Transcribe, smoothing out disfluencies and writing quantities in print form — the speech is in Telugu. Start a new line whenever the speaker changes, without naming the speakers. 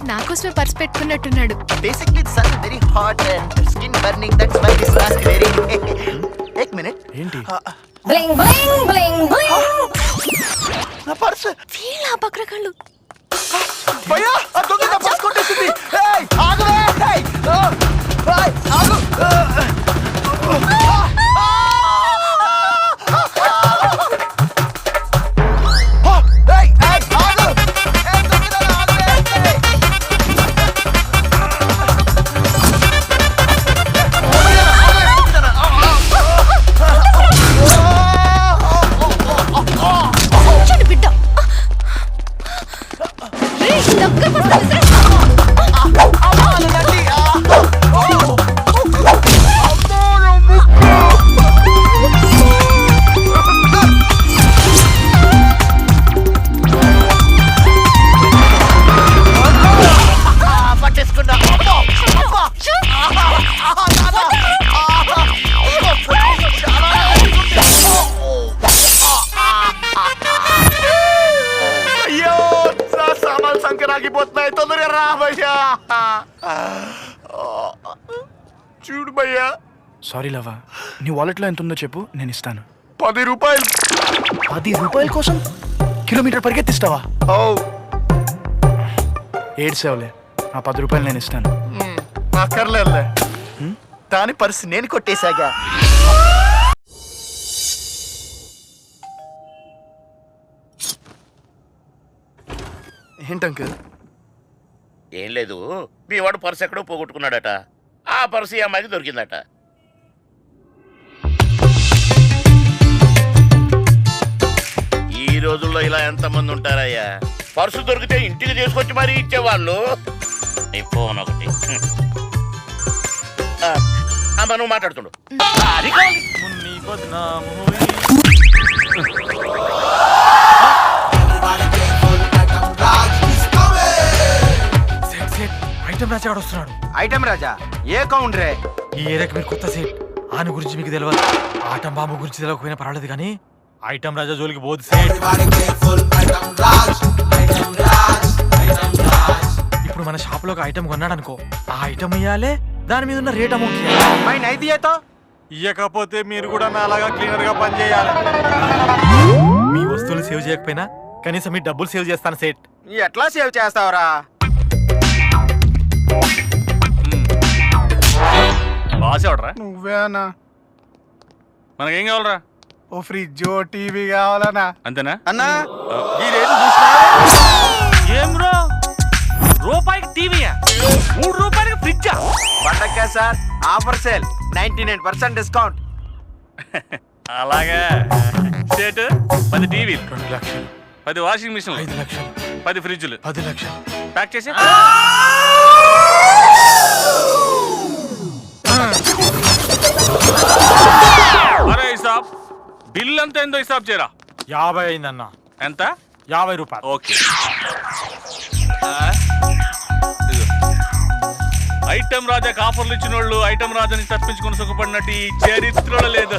నా కోసమే purse పెట్టుకున్నట్టున్నాడు.
Basically the sun is very hot and skin burning. That's why this mask wearing. एक मिनट.
ఏంటి?
Bling bling bling bling.
నా పర్స్.
వీళ్ళ బక్రకాళ్ళు.
భయ్యా ఆ దొంగ నా పర్స్ కొట్టేసింది. ఏయ్ ఆగవే. ఏయ్ ఆగు. చూడు భయ్యా.
సారీ లవా, నీ వాలెట్లో ఎంత ఉందో చెప్పు, నేను ఇస్తాను.
10 రూపాయలు.
10 రూపాయల కోసం కిలోమీటర్ పరిగెత్తిస్తావా? ఏడ్సేవలే, ఆ 10 రూపాయలు నేను ఇస్తాను.
అక్కర్లేదులే, దాని పరిస్థితి నేను కొట్టేశాగా.
ఏంటంకుల్?
ఏం లేదు, మీ వాడు పర్సు ఎక్కడో పోగొట్టుకున్నాడట. ఆ పర్సు ఈ అమ్మాయికి దొరికిందట. ఈ రోజుల్లో ఇలా ఎంతమంది ఉంటారయ్యా? పర్సు దొరికితే ఇంటికి తీసుకొచ్చి మరీ ఇచ్చేవాళ్ళు. నీ ఫోన్ ఒకటి. అమ్మ నువ్వు మాట్లాడుతుండు.
ఐటమ్ రాజా వస్తున్నాడు.
ఐటమ్ రాజా ఏ కౌంట్ రే?
ఈ ఏరియాకి మీరు కొత్త సేట్. ఆయన గురించి మీకు తెలియదు. ఆటం బాంబు గురించి తెలియకపోయినా పర్వాలేదు, కానీ ఐటమ్ రాజా జోలికి పోదు సేట్. ఇప్పుడు మన షాప్ లో ఒక ఐటమ్ కొన్నాడు అనుకో, ఆ ఐటమ్ ఇయ్యాలే, దాని మీద ఉన్న రేట్ అమౌంట్ ఇయ్యకపోతే మీరు కూడా నా అలాగా క్లీనర్ గా పని చేయాలి. మీ వస్తువులు సేవ్ చేయకపోయినా కనీసం మీ డబ్బులు సేవ్ చేస్తాను సేట్.
ఎట్లా సేవ్ చేస్తావరా?
బాసేవడరా
నువ్వేనా?
మనకేం కావాలరా?
ఓ ఫ్రిడ్జ్, టీవీ కావాలనా?
అంతేనా
అన్నా?
ఏం బ్రో, రూపాయికి టీవీయా, 3 రూపాయలకి ఫ్రిడ్జా?
పండగ సార్, ఆఫర్ సేల్, 99% డిస్కౌంట్.
అలాగా సేట్, 10 టీవీలు,
2 లక్షలు,
10 వాషింగ్ మిషన్లు,
5 లక్షలు,
10 ఫ్రిడ్జ్లు,
10 లక్షలు
ప్యాక్ చేసి. అరే హిసాబ్, బిల్ అంతా ఎంతో హిసాబ్ చేయరా. 50 అయిందన్నా. ఎంత? 50 రూపాయలు. ఓకే. ఐటమ్ రాజాకి ఆఫర్లు ఇచ్చిన వాళ్ళు ఐటమ్ రాజాని తప్పించుకుని సుఖపడినట్టు ఈ చరిత్రలో లేదు.